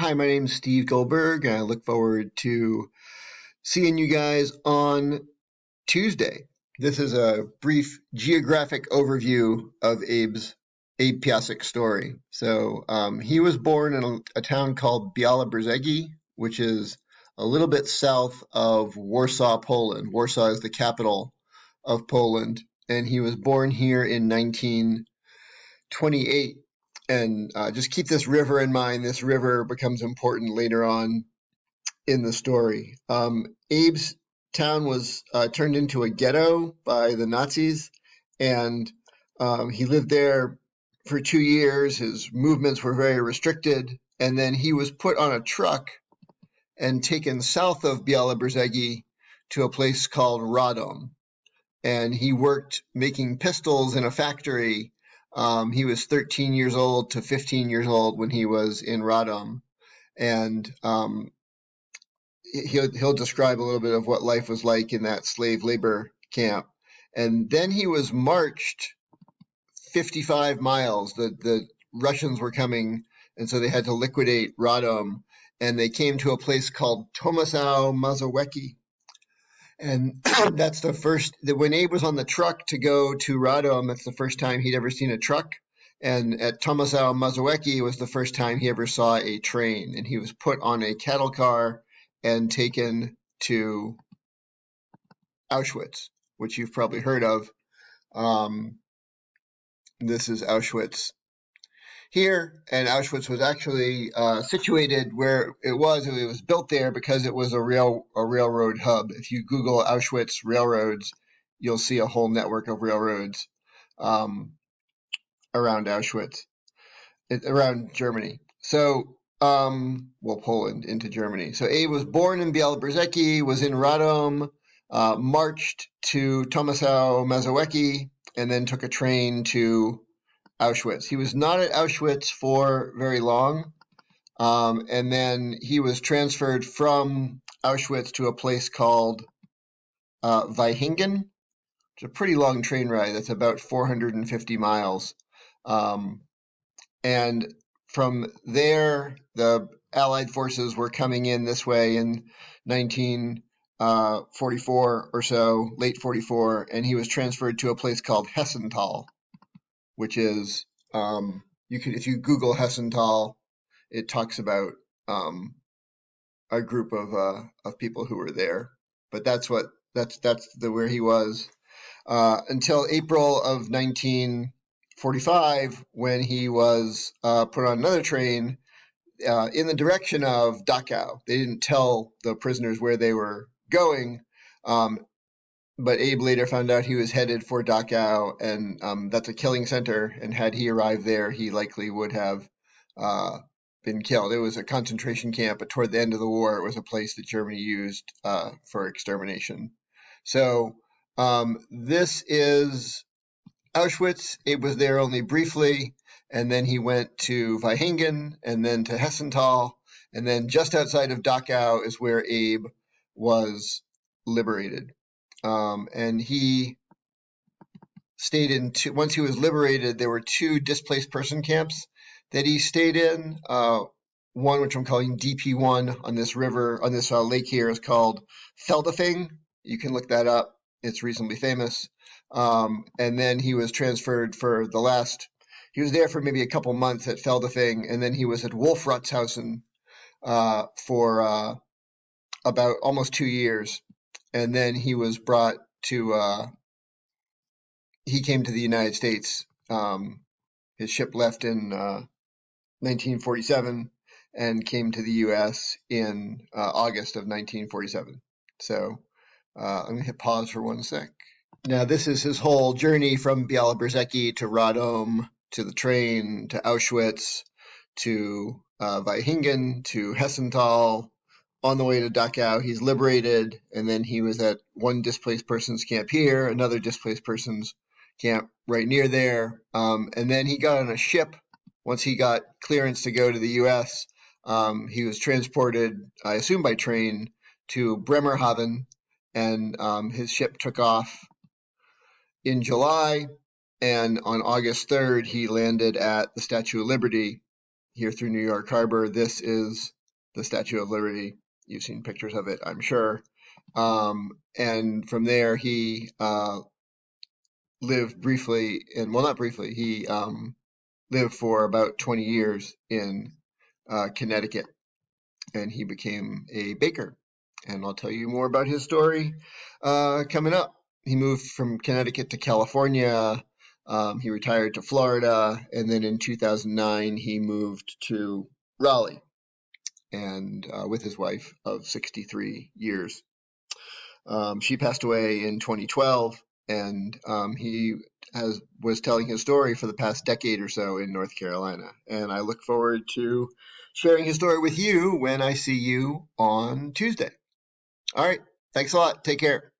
Hi, my name's Steve Goldberg, and I look forward to seeing you guys on Tuesday. This is a brief geographic overview of Abe Piasek story. He was born in a town called Białobrzegi, which is a little bit south of Warsaw, Poland. Warsaw is the capital of Poland, and he was born here in 1928. And just keep this river in mind. This river becomes important later on in the story. Abe's town was turned into a ghetto by the Nazis, and he lived there for 2 years. His movements were very restricted, and then he was put on a truck and taken south of Białobrzegi to a place called Radom. And he worked making pistols in a factory. He was 13 years old to 15 years old when he was in Radom. And he'll describe a little bit of what life was like in that slave labor camp. And then he was marched 55 miles. The Russians were coming, and so they had to liquidate Radom. And they came to a place called Tomaszow Mazowiecki. And that's the first, when Abe was on the truck to go to Radom, that's the first time he'd ever seen a truck. And at Tomaszow Mazowiecki was the first time he ever saw a train. And he was put on a cattle car and taken to Auschwitz, which you've probably heard of. This is Auschwitz here, and Auschwitz was actually situated where it was. It was built there because it was a railroad hub. If you Google Auschwitz railroads, you'll see a whole network of railroads around Auschwitz, around Germany. So, Poland into Germany. So Abe was born in Białobrzegi, was in Radom, marched to Tomaszow Mazowiecki, and then took a train to Auschwitz. He was not at Auschwitz for very long, and then he was transferred from Auschwitz to a place called Vaihingen. It's a pretty long train ride. That's about 450 miles. And from there, the Allied forces were coming in this way in 1944 or so, late 44, and he was transferred to a place called Hessenthal, which is, if you Google Hessenthal, it talks about a group of people who were there. But that's where he was until April of 1945, when he was put on another train in the direction of Dachau. They didn't tell the prisoners where they were going, but Abe later found out he was headed for Dachau, and that's a killing center, and had he arrived there, he likely would have been killed. It was a concentration camp, but toward the end of the war, it was a place that Germany used for extermination. So this is Auschwitz. Abe was there only briefly, and then he went to Vaihingen, and then to Hessenthal, and then just outside of Dachau is where Abe was liberated. And he stayed in once he was liberated, there were 2 displaced person camps that he stayed in. One, which I'm calling DP1 on this river, on this lake here, is called Feldafing. You can look that up. It's reasonably famous. And then he was transferred he was there for maybe a couple months at Feldafing, and then he was at Wolfratshausen for about almost 2 years. And then he was brought to, he came to the United States. His ship left in 1947 and came to the U.S. in August of 1947. So I'm going to hit pause for 1 sec. Now, this is his whole journey from Białobrzegi to Radom, to the train, to Auschwitz, to Vaihingen, to Hessenthal. On the way to Dachau, he's liberated, and then he was at one displaced persons camp here, another displaced persons camp right near there, and then he got on a ship. Once he got clearance to go to the U.S., he was transported, I assume by train, to Bremerhaven, and his ship took off in July, and on August 3rd, he landed at the Statue of Liberty here through New York Harbor. This is the Statue of Liberty. You've seen pictures of it, I'm sure. And from there, he lived briefly, and well, not briefly, he lived for about 20 years in Connecticut, and he became a baker. And I'll tell you more about his story coming up. He moved from Connecticut to California. He retired to Florida, and then in 2009 he moved to Raleigh, and with his wife of 63 years. She passed away in 2012, and he was telling his story for the past decade or so in North Carolina. And I look forward to sharing his story with you when I see you on Tuesday. All right. Thanks a lot. Take care.